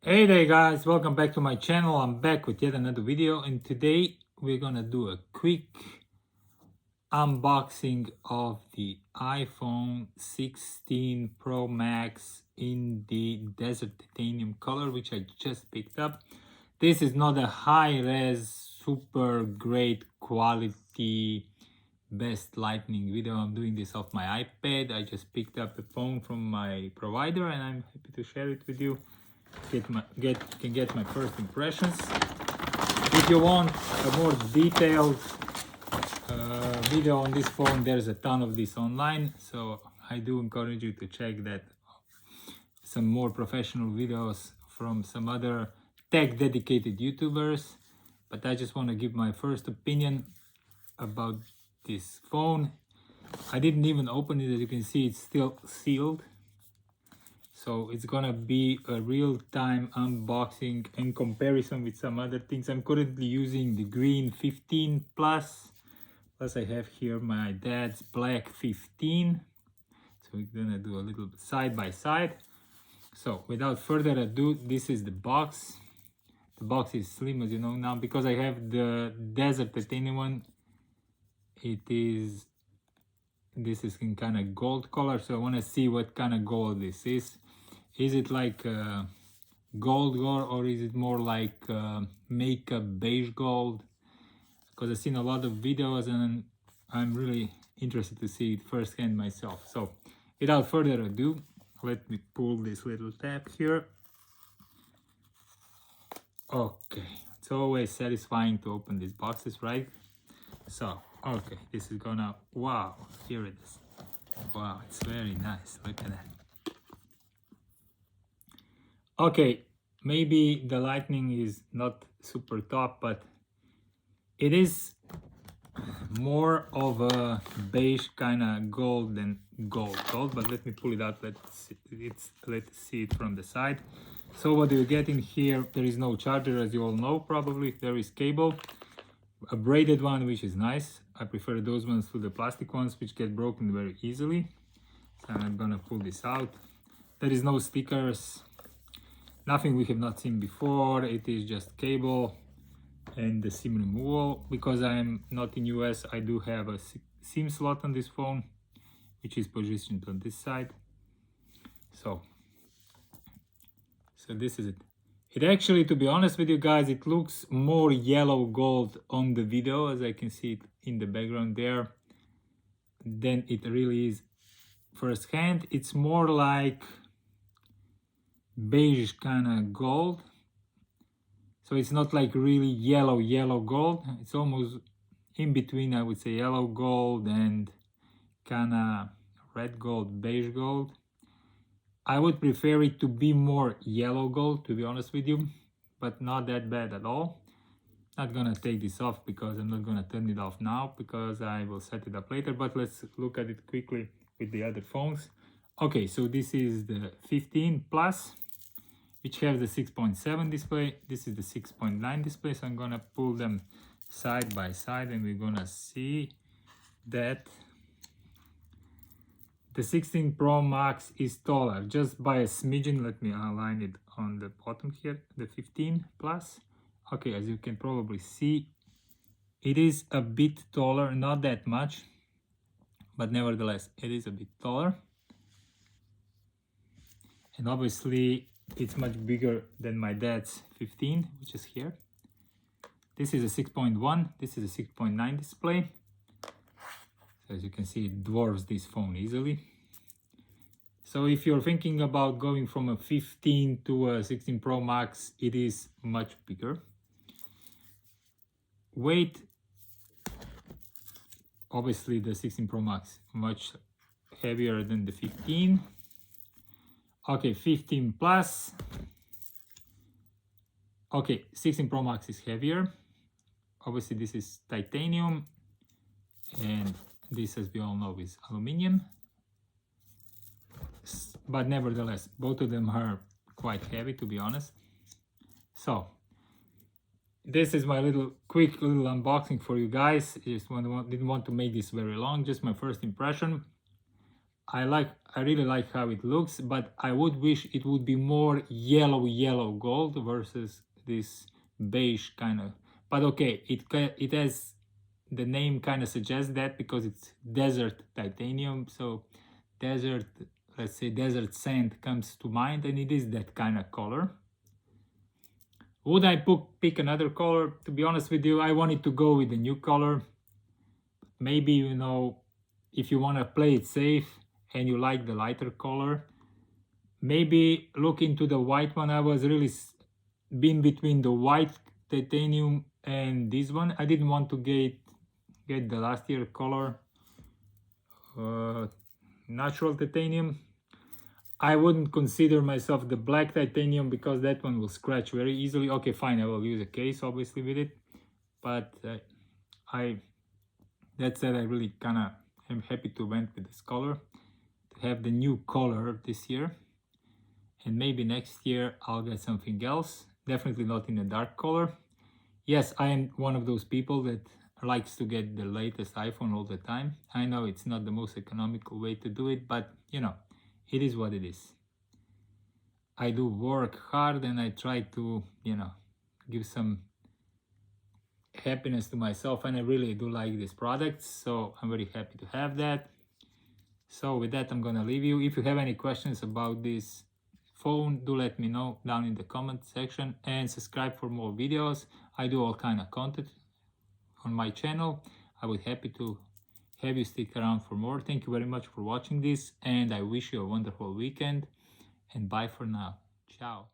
Hey there guys, welcome back to my channel. I'm back with yet another video, and today we're gonna do a quick unboxing of the iPhone 16 Pro Max in the Desert Titanium color, which I just picked up. This is not a high-res, super great quality, best lightning video. I'm doing this off my iPad. I just picked up a phone from my provider and I'm happy to share it with you. Can get my first impressions. If you want a more detailed video on this phone, there's a ton of this online, so I do encourage you to check that. Some more professional videos from some other tech dedicated YouTubers, but I just want to give my first opinion about this phone. I didn't even open it. As you can see, it's still sealed. So it's gonna be a real-time unboxing and comparison with some other things. I'm currently using the green 15 plus I have here my dad's black 15. So we're gonna do a little side by side. So without further ado, this is the box. The box is slim, as you know now, because I have the Desert Titanium one. This is in kind of gold color, so I want to see what kind of gold this is. Is it like gold or is it more like makeup beige gold? Because I've seen a lot of videos and I'm really interested to see it firsthand myself. So without further ado, let me pull this little tab here. Okay, it's always satisfying to open these boxes, right? So okay, this is gonna, wow, here it is. Wow, it's very nice. Look at that. Okay, maybe the lightning is not super top, but it is more of a beige kind of gold than gold. But let me pull it out. Let's see it from the side. So what you get in here, there is no charger, as you all know probably. There is cable, a braided one, which is nice. I prefer those ones to the plastic ones, which get broken very easily. So I'm gonna pull this out. There is no stickers, nothing we have not seen before. It is just cable and the SIM removal. Because I am not in US, I do have a SIM slot on this phone, which is positioned on this side. So this is it. It actually, to be honest with you guys, it looks more yellow gold on the video, as I can see it in the background there, than it really is firsthand. It's more like beige kind of gold. So it's not like really yellow gold. It's almost in between, I would say, yellow gold and kind of red gold, beige gold. I would prefer it to be more yellow gold, to be honest with you, but not that bad at all. Not gonna take this off because I'm not gonna turn it off now, because I will set it up later, but let's look at it quickly with the other phones. Okay, so this is the 15 plus, which has the 6.7 display. This is the 6.9 display, so I'm gonna pull them side by side and we're gonna see that the 16 Pro Max is taller just by a smidgen. Let me align it on the bottom here, the 15 plus. Okay, as you can probably see, it is a bit taller, not that much, but nevertheless, it is a bit taller. And obviously, it's much bigger than my dad's 15, which is here. This is a 6.1, this is a 6.9 display. So as you can see, it dwarfs this phone easily. So if you're thinking about going from a 15 to a 16 Pro Max, it is much bigger. Weight, obviously the 16 Pro Max much heavier than the 15. Okay, 15 plus. Okay, 16 Pro Max is heavier. Obviously this is titanium, and this, as we all know, is aluminum. But nevertheless, both of them are quite heavy, to be honest. So this is my quick little unboxing for you guys. Didn't want to make this very long, just my first impression. I really like how it looks, but I would wish it would be more yellow gold versus this beige kind of. But okay, it has, the name kind of suggests that because it's desert titanium, so desert, let's say desert sand comes to mind, and it is that kind of color. Would I pick another color? To be honest with you, I wanted to go with the new color. Maybe, you know, if you want to play it safe and you like the lighter color, maybe look into the white one. I was really been between the white titanium and this one. I didn't want to get the last year color, natural titanium. I wouldn't consider myself the black titanium because that one will scratch very easily. Okay, fine, I will use a case obviously with it, but that said, I really kind of am happy to went with this color, to have the new color this year, and maybe next year I'll get something else. Definitely not in a dark color. Yes, I am one of those people that likes to get the latest iPhone all the time. I know it's not the most economical way to do it, but you know, it is what it is. I do work hard and I try to, you know, give some happiness to myself, and I really do like these products, so I'm very happy to have that. So with that, I'm gonna leave you. If you have any questions about this phone, do let me know down in the comment section, and subscribe for more videos. I do all kind of content on my channel. I would be happy to have you stick around for more. Thank you very much for watching this, and I wish you a wonderful weekend, and bye for now. Ciao.